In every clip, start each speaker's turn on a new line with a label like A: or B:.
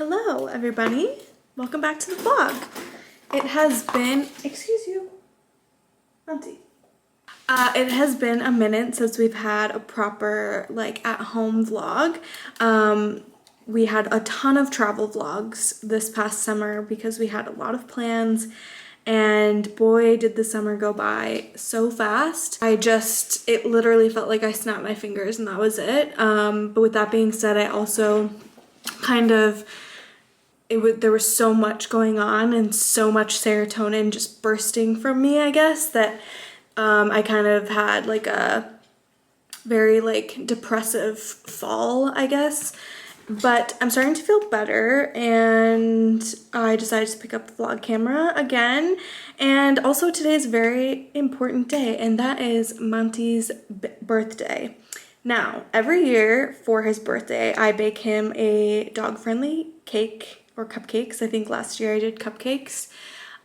A: Hello everybody, welcome back to the vlog. It has been, excuse you, Monty. It has been a minute since we've had a proper like at-home vlog. We had a ton of travel vlogs this past summer because we had a lot of plans, and boy did the summer go by so fast. It literally felt like I snapped my fingers and that was it. But with that being said, I also there was so much going on and so much serotonin just bursting from me, I guess, that I kind of had like a very like depressive fall, I guess. But I'm starting to feel better, and I decided to pick up the vlog camera again. And also today is a very important day, and that is Monty's birthday. Now, every year for his birthday, I bake him a dog-friendly cake or cupcakes. I think last year I did cupcakes.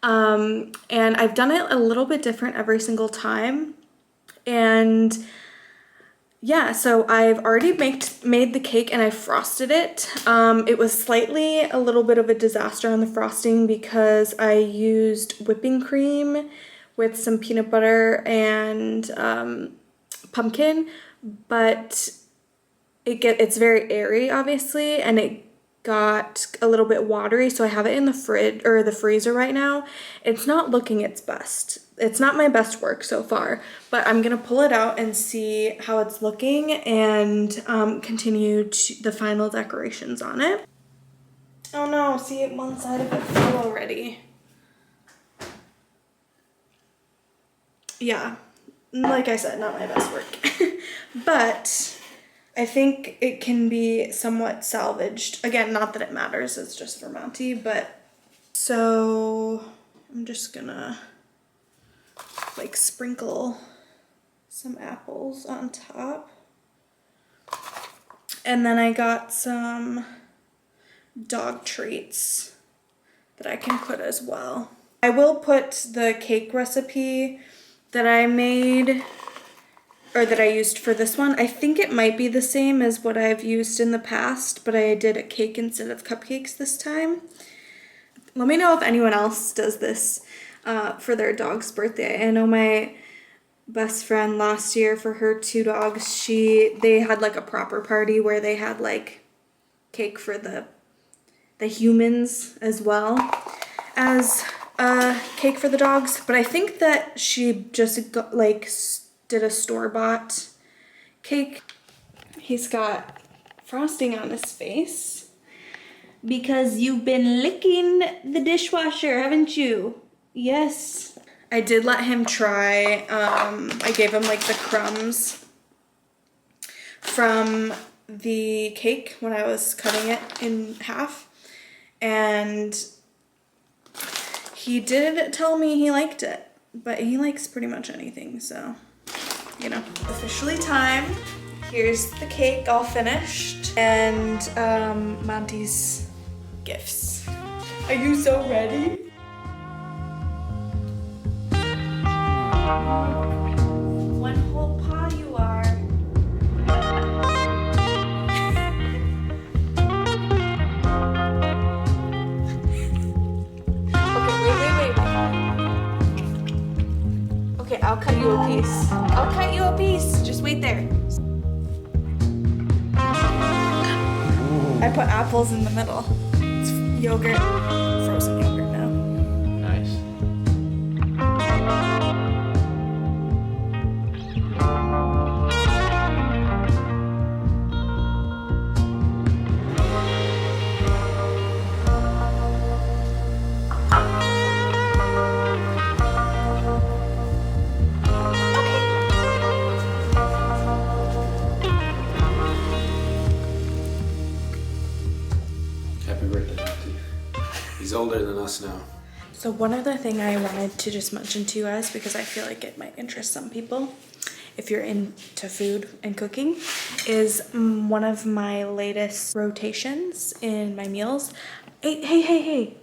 A: And I've done it a little bit different every single time. And yeah, so I've already made the cake and I frosted it. It was slightly a little bit of a disaster on the frosting because I used whipping cream with some peanut butter and pumpkin, but it's very airy, obviously, and it got a little bit watery, so I have it in the fridge or the freezer right now. It's not looking its best. It's not my best work so far, but I'm gonna pull it out and see how it's looking and continue the final decorations on it. Oh no, see, one side of it fell already. Yeah, like I said, not my best work. But I think it can be somewhat salvaged. Again, not that it matters, it's just for Monty, but so I'm just gonna like sprinkle some apples on top. And then I got some dog treats that I can put as well. I will put the cake recipe that I made or that I used for this one. I think it might be the same as what I've used in the past, but I did a cake instead of cupcakes this time. Let me know if anyone else does this for their dog's birthday. I know my best friend last year for her 2 dogs, they had like a proper party where they had like cake for the humans as well as cake for the dogs. But I think that she just got did a store-bought cake. He's got frosting on his face because you've been licking the dishwasher, haven't you? Yes. I did let him try, I gave him like the crumbs from the cake when I was cutting it in half, and he did tell me he liked it, but he likes pretty much anything, so you know. Officially time. Here's the cake all finished, and Monty's gifts. Are you so ready? One whole paw you are. Okay, I'll cut you a piece. I'll cut you a piece. Just wait there. I put apples in the middle. It's yogurt, frozen yogurt now.
B: Nice. Happy birthday, Monty. He's older than us now.
A: So one other thing I wanted to just mention to you guys, because I feel like it might interest some people if you're into food and cooking, is one of my latest rotations in my meals. Hey.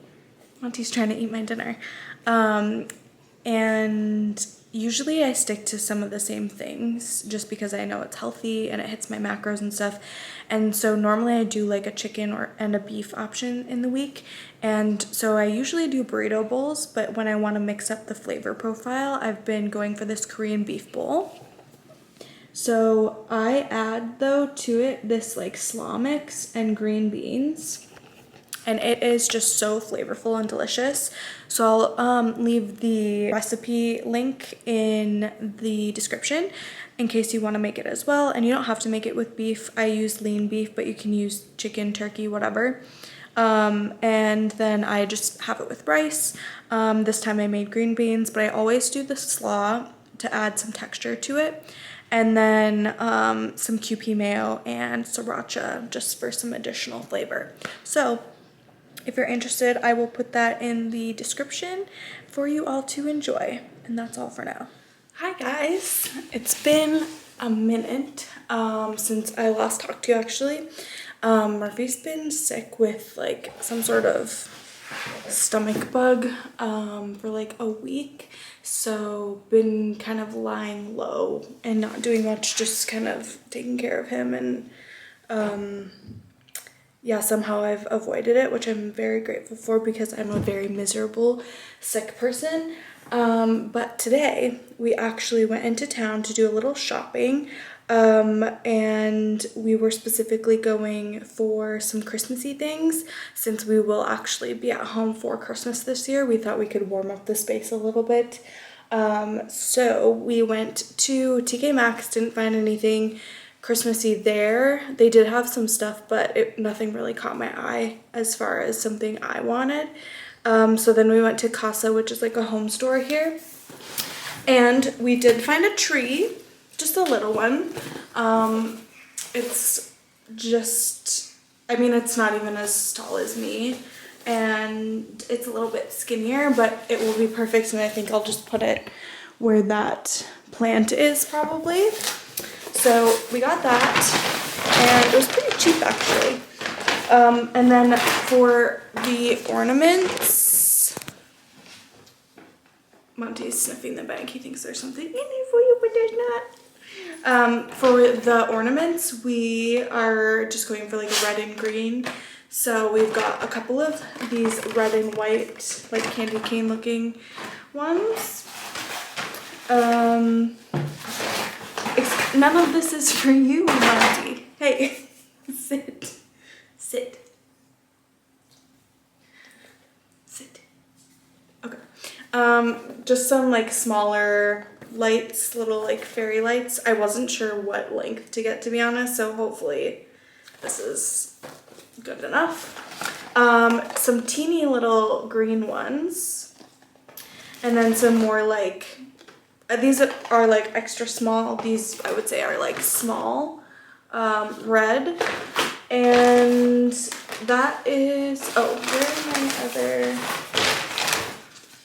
A: Monty's trying to eat my dinner. And usually I stick to some of the same things just because I know it's healthy and it hits my macros and stuff. And so normally I do like a chicken and a beef option in the week. And so I usually do burrito bowls, but when I want to mix up the flavor profile, I've been going for this Korean beef bowl. So I add though to it this like slaw mix and green beans. And it is just so flavorful and delicious. So I'll leave the recipe link in the description in case you want to make it as well. And you don't have to make it with beef. I use lean beef, but you can use chicken, turkey, whatever. And then I just have it with rice. This time I made green beans, but I always do the slaw to add some texture to it. And then some QP mayo and sriracha just for some additional flavor. So if you're interested, I will put that in the description for you all to enjoy. And that's all for now. Hi guys, it's been a minute since I last talked to you actually. Murphy's been sick with like some sort of stomach bug for like a week. So been kind of lying low and not doing much, just kind of taking care of him. And yeah, somehow I've avoided it, which I'm very grateful for because I'm a very miserable sick person. But today we actually went into town to do a little shopping. And we were specifically going for some Christmassy things. Since we will actually be at home for Christmas this year, we thought we could warm up the space a little bit. So we went to TK Maxx, didn't find anything Christmassy there. They did have some stuff, but nothing really caught my eye as far as something I wanted. So then we went to Casa, which is like a home store here. And we did find a tree, just a little one. It's just, I mean, it's not even as tall as me. And it's a little bit skinnier, but it will be perfect. And I think I'll just put it where that plant is probably. So we got that, and it was pretty cheap actually. And then for the ornaments, Monty's sniffing the bag. He thinks there's something in there for you, but there's not. For the ornaments, we are just going for like red and green. So we've got a couple of these red and white, like candy cane looking ones. None of this is for you, Monty. Hey, sit. Sit. Sit. Okay. Just some like smaller lights, little like fairy lights. I wasn't sure what length to get, to be honest, so hopefully this is good enough. Some teeny little green ones. And then some more like, these are like extra small. These I would say are like small, red. And that is, oh, where's my other?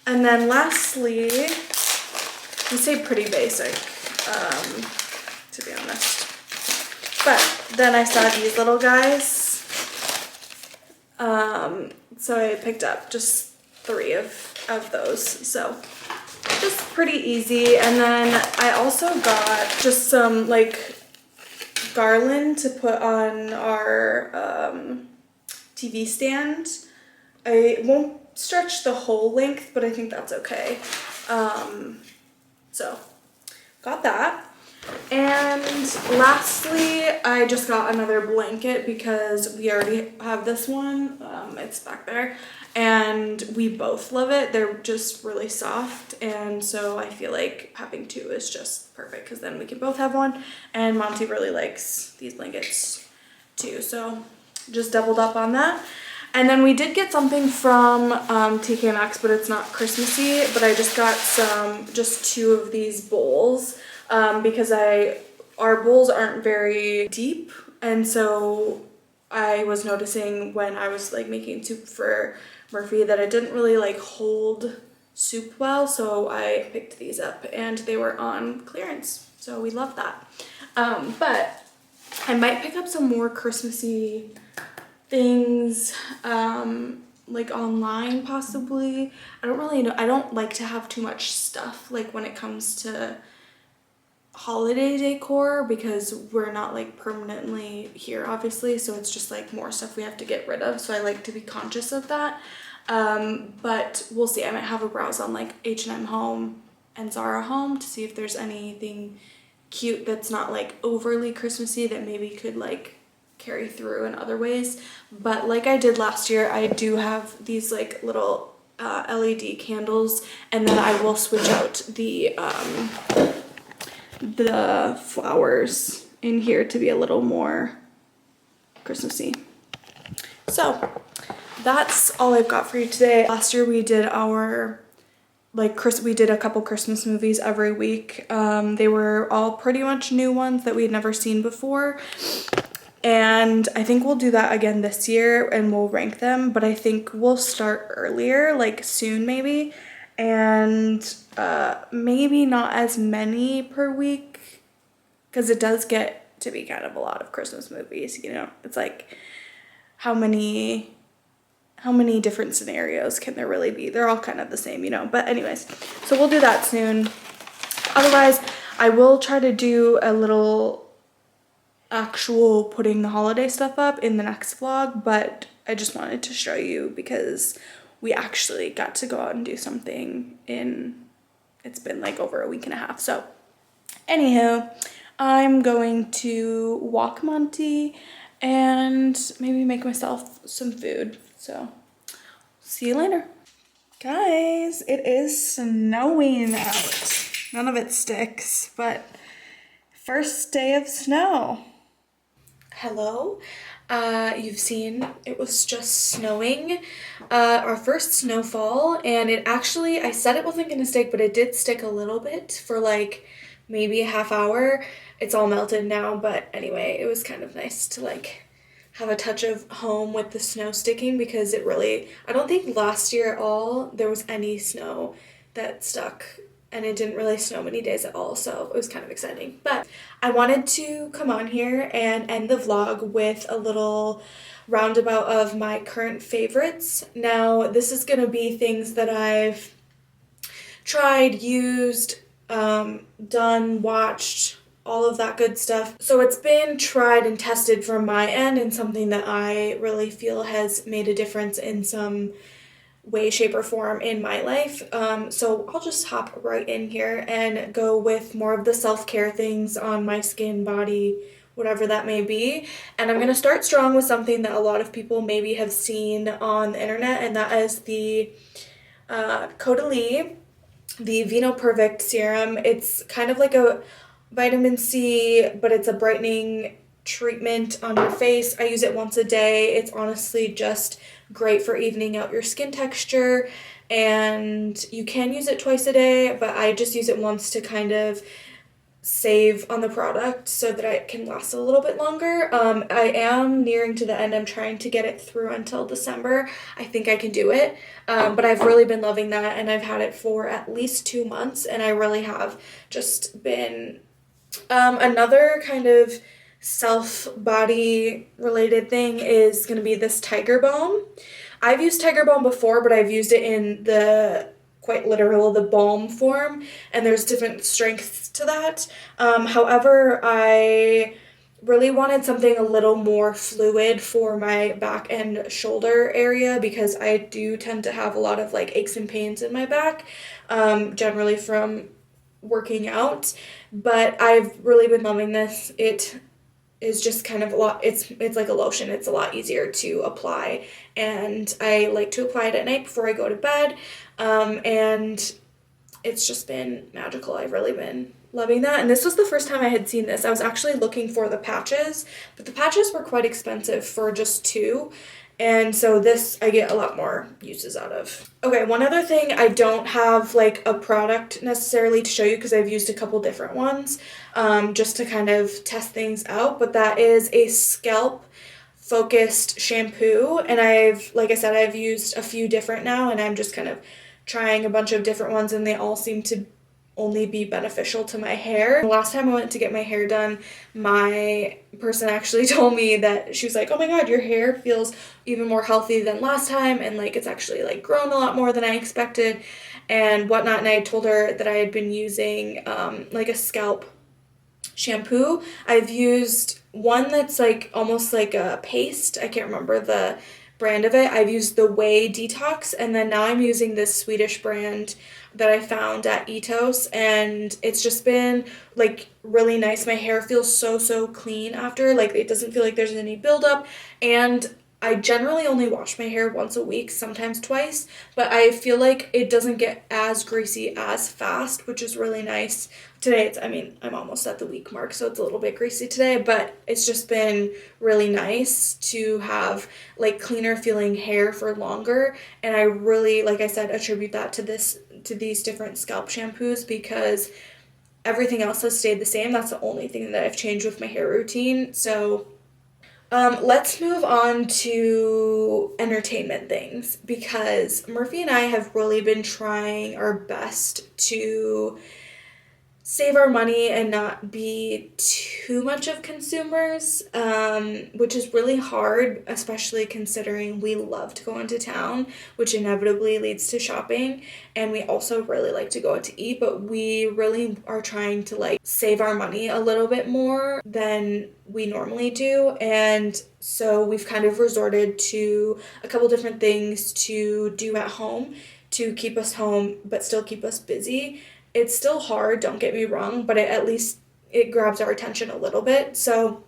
A: And then lastly, I say pretty basic, to be honest. But then I saw these little guys. So I picked up just 3 of those. So just pretty easy. And then I also got just some like garland to put on our TV stand. I won't stretch the whole length, but I think that's okay. So got that. And lastly, I just got another blanket because we already have this one. It's back there. And we both love it. They're just really soft. And so I feel like having 2 is just perfect because then we can both have one. And Monty really likes these blankets too. So just doubled up on that. And then we did get something from TK Maxx, but it's not Christmassy. But I just got just 2 of these bowls because our bowls aren't very deep. And so I was noticing when I was like making soup for Murphy that it didn't really like hold soup well, so I picked these up and they were on clearance, so we love that. But I might pick up some more Christmassy things like online possibly. I don't really know. I don't like to have too much stuff like when it comes to holiday decor because we're not like permanently here obviously, so it's just like more stuff we have to get rid of, so I like to be conscious of that. But we'll see. I might have a browse on like H&M Home and Zara Home to see if there's anything cute that's not like overly Christmassy that maybe could like carry through in other ways. But like I did last year, I do have these like little LED candles, and then I will switch out the flowers in here to be a little more Christmassy. So that's all I've got for you today. Last year we did our we did a couple Christmas movies every week. They were all pretty much new ones that we had never seen before. And I think we'll do that again this year and we'll rank them, but I think we'll start earlier, like soon maybe. And maybe not as many per week, because it does get to be kind of a lot of Christmas movies, you know. It's like how many different scenarios can there really be? They're all kind of the same, you know. But anyways, so we'll do that soon. Otherwise, I will try to do a little actual putting the holiday stuff up in the next vlog, but I just wanted to show you because we actually got to go out and do something it's been like over a week and a half. So anywho, I'm going to walk Monty and maybe make myself some food. So see you later. Guys, it is snowing out. None of it sticks, but first day of snow. Hello. You've seen it was just snowing, our first snowfall, and it actually, I said it wasn't gonna stick, but it did stick a little bit for like maybe a half hour. It's all melted now, but anyway, it was kind of nice to like have a touch of home with the snow sticking, because it really, I don't think last year at all there was any snow that stuck, and it didn't really snow many days at all, so it was kind of exciting. But I wanted to come on here and end the vlog with a little roundabout of my current favorites. Now, this is gonna be things that I've tried, used, done, watched, all of that good stuff. So it's been tried and tested from my end, and something that I really feel has made a difference in some way, shape, or form in my life. So I'll just hop right in here and go with more of the self-care things on my skin, body, whatever that may be. And I'm gonna start strong with something that a lot of people maybe have seen on the internet, and that is the Caudalie, the Vino Perfect serum. It's kind of like a vitamin C, but it's a brightening treatment on your face. I use it once a day. It's honestly just great for evening out your skin texture, and you can use it twice a day, but I just use it once to kind of save on the product so that it can last a little bit longer. I am nearing to the end. I'm trying to get it through until December. I think I can do it, but I've really been loving that, and I've had it for at least 2 months, and I really have just been another kind of self-body related thing is going to be this Tiger Balm. I've used Tiger Balm before, but I've used it in the quite literal the balm form, and there's different strengths to that. However, I really wanted something a little more fluid for my back and shoulder area, because I do tend to have a lot of like aches and pains in my back, generally from working out. But I've really been loving this. It is just kind of a lot, it's like a lotion. It's a lot easier to apply, and I like to apply it at night before I go to bed, and it's just been magical. I've really been loving that, and this was the first time I had seen this. I was actually looking for the patches, but the patches were quite expensive for just 2, and so this I get a lot more uses out of. Okay, one other thing, I don't have like a product necessarily to show you because I've used a couple different ones just to kind of test things out, but that is a scalp focused shampoo, and like I said, I've used a few different now, and I'm just kind of trying a bunch of different ones, and they all seem to only be beneficial to my hair. The last time I went to get my hair done, my person actually told me that she was like, oh my god, your hair feels even more healthy than last time, and like it's actually like grown a lot more than I expected and whatnot. And I told her that I had been using like a scalp shampoo. I've used one that's like almost like a paste. I can't remember the brand of it. I've used the Way Detox, and then now I'm using this Swedish brand that I found at Etos, and it's just been like really nice. My hair feels so clean after, like it doesn't feel like there's any buildup, and I generally only wash my hair once a week, sometimes twice, but I feel like it doesn't get as greasy as fast, which is really nice. Today, I'm almost at the week mark, so it's a little bit greasy today, but it's just been really nice to have like cleaner feeling hair for longer. And I really, like I said, attribute that to these different scalp shampoos, because everything else has stayed the same. That's the only thing that I've changed with my hair routine. So let's move on to entertainment things, because Murphy and I have really been trying our best to save our money and not be too much of consumers, which is really hard, especially considering we love to go into town, which inevitably leads to shopping, and we also really like to go out to eat, but we really are trying to like save our money a little bit more than we normally do. And so we've kind of resorted to a couple different things to do at home to keep us home but still keep us busy. It's still hard, don't get me wrong, but at least it grabs our attention a little bit. So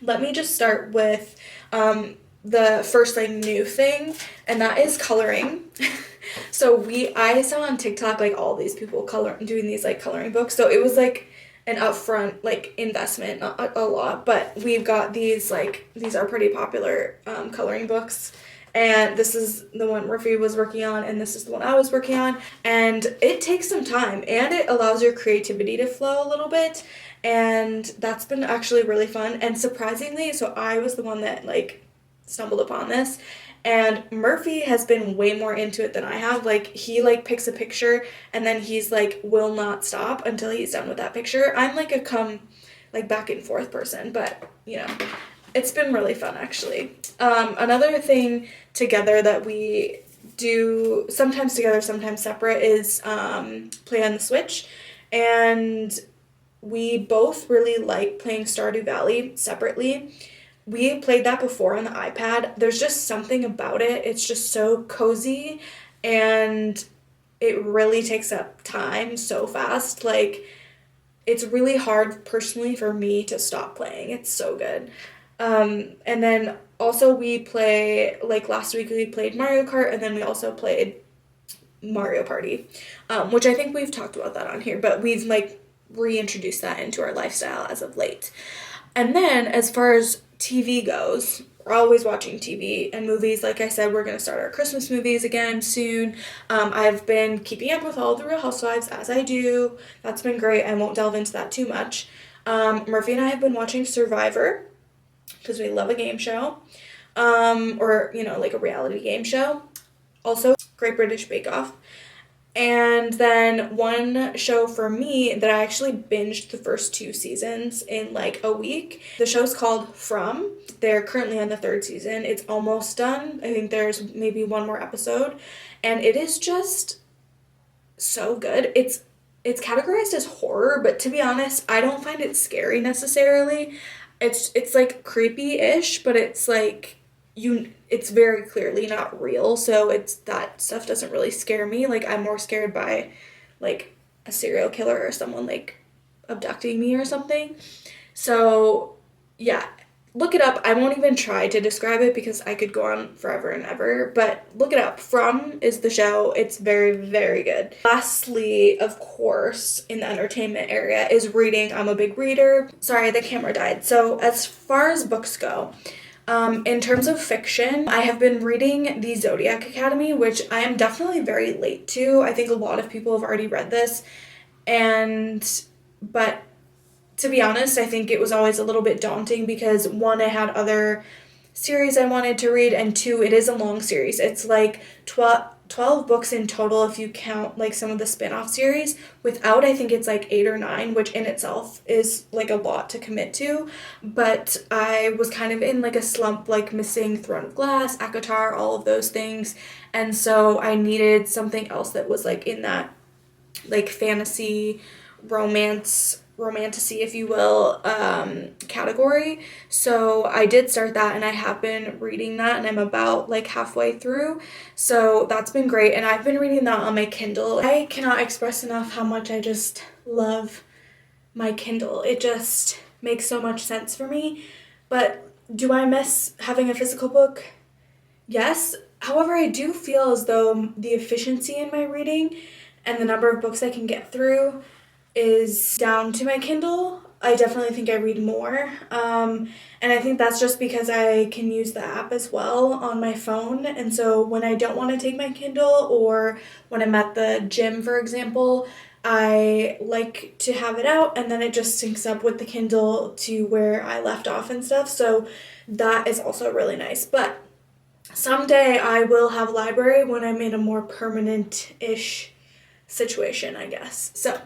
A: let me just start with the first like new thing, and that is coloring. So I saw on TikTok like all these people doing these like coloring books. So it was like an upfront like investment, not a lot, but we've got these are pretty popular coloring books. And this is the one Murphy was working on, and this is the one I was working on. And it takes some time, and it allows your creativity to flow a little bit. And that's been actually really fun. And surprisingly, so I was the one that like stumbled upon this. And Murphy has been way more into it than I have. Like he like picks a picture, and then he's like will not stop until he's done with that picture. I'm like a back and forth person, but you know. It's been really fun, actually. Another thing together that we do sometimes together, sometimes separate is play on the Switch. And we both really like playing Stardew Valley separately. We played that before on the iPad. There's just something about it. It's just so cozy, and it really takes up time so fast. Like, it's really hard personally for me to stop playing. It's so good. And then also we play, like last week we played Mario Kart, and then we also played Mario Party, which I think we've talked about that on here, but we've like reintroduced that into our lifestyle as of late. And then as far as TV goes, we're always watching TV and movies. Like I said, we're going to start our Christmas movies again soon. I've been keeping up with all of the Real Housewives, as I do. That's been great. I won't delve into that too much. Murphy and I have been watching Survivor, because we love a game show, or, you know, like a reality game show. Also, Great British Bake Off. And then one show for me that I actually binged the first 2 seasons in like a week. The show's called From. They're currently on the 3rd season. It's almost done. I think there's maybe one more episode. And it is just so good. It's categorized as horror, but to be honest, I don't find it scary necessarily. It's like creepy-ish, but it's like it's very clearly not real, so that stuff doesn't really scare me. Like, I'm more scared by like a serial killer or someone like abducting me or something. So yeah, look it up. I won't even try to describe it because I could go on forever and ever, but look it up. From is the show. It's very, very good. Lastly, of course, in the entertainment area is reading. I'm a big reader. Sorry, the camera died. So as far as books go, in terms of fiction, I have been reading The Zodiac Academy, which I am definitely very late to. I think a lot of people have already read this, but to be honest, I think it was always a little bit daunting because 1, I had other series I wanted to read, and 2, it is a long series. It's like 12 books in total if you count like some of the spin-off series. Without, I think it's like 8 or 9, which in itself is like a lot to commit to. But I was kind of in like a slump, like missing Throne of Glass, ACOTAR, all of those things. And so I needed something else that was like in that like fantasy, romantasy, if you will, category. So I did start that, and I have been reading that, and I'm about like halfway through. So that's been great, and I've been reading that on my Kindle. I cannot express enough how much I just love my Kindle. It just makes so much sense for me. But do I miss having a physical book? Yes. However, I do feel as though the efficiency in my reading and the number of books I can get through is down to my Kindle. I definitely think I read more. And I think that's just because I can use the app as well on my phone. And so when I don't want to take my Kindle, or when I'm at the gym, for example, I like to have it out, and then it just syncs up with the Kindle to where I left off and stuff. So that is also really nice. But someday I will have a library when I'm in a more permanent-ish situation, I guess. So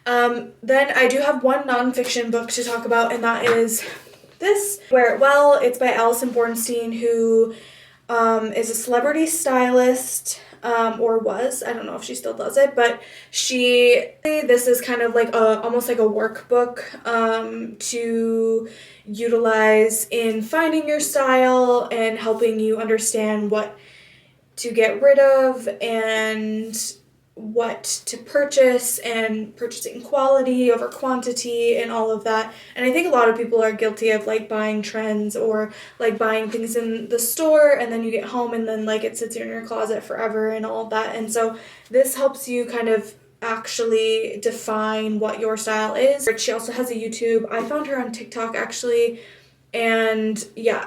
A: then I do have one nonfiction book to talk about, and that is this, it's by Alison Bornstein, who is a celebrity stylist, or was. I don't know if she still does it, but this is kind of like almost like a workbook to utilize in finding your style and helping you understand what to get rid of and what to purchase, and purchasing quality over quantity and all of that. And I think a lot of people are guilty of like buying trends, or like buying things in the store and then you get home and then like it sits in your closet forever and all of that. And so this helps you kind of actually define what your style is. She also has a YouTube. I found her on TikTok actually, and yeah,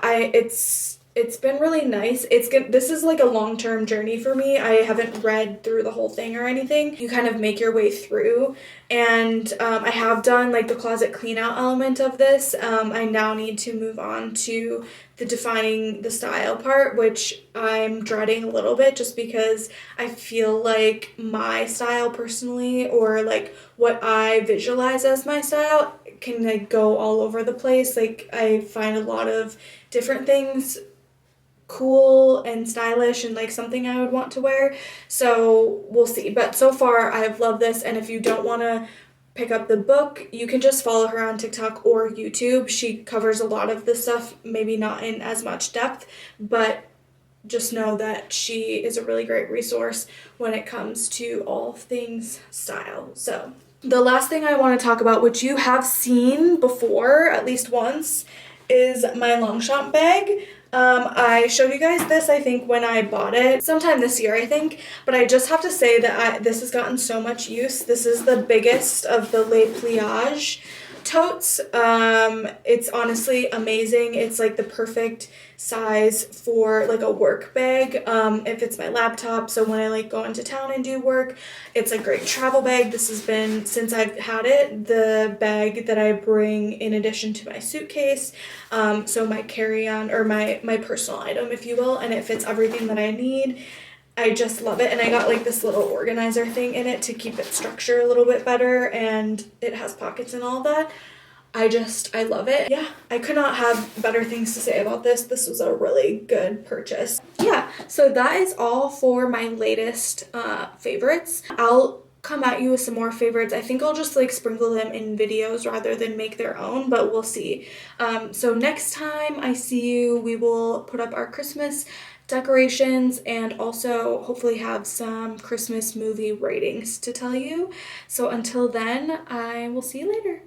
A: it's been really nice. This is like a long-term journey for me. I haven't read through the whole thing or anything. You kind of make your way through, and I have done like the closet clean out element of this. I now need to move on to the defining the style part, which I'm dreading a little bit, just because I feel like my style personally, or like what I visualize as my style, can like go all over the place. Like I find a lot of different things cool and stylish and like something I would want to wear. So we'll see. But so far I've loved this, and if you don't want to pick up the book, you can just follow her on TikTok or YouTube. She covers a lot of this stuff, maybe not in as much depth, but just know that she is a really great resource when it comes to all things style. So the last thing I want to talk about, which you have seen before at least once, is my Longchamp bag. I showed you guys this, I think, when I bought it sometime this year, I think, but I just have to say that this has gotten so much use. This is the biggest of the Les Pliages totes. It's honestly amazing. It's like the perfect size for like a work bag. It fits my laptop, so when I like go into town and do work, it's a great travel bag. This has been, since I've had it, the bag that I bring in addition to my suitcase, so my carry-on, or my personal item, if you will, and it fits everything that I need. I just love it, and I got like this little organizer thing in it to keep it structured a little bit better, and it has pockets and all that. I love it. Yeah, I could not have better things to say about this. This was a really good purchase. Yeah, so that is all for my latest favorites. I'll come at you with some more favorites. I think I'll just like sprinkle them in videos rather than make their own, but we'll see. So next time I see you, we will put up our Christmas decorations and also hopefully have some Christmas movie ratings to tell you. So until then, I will see you later.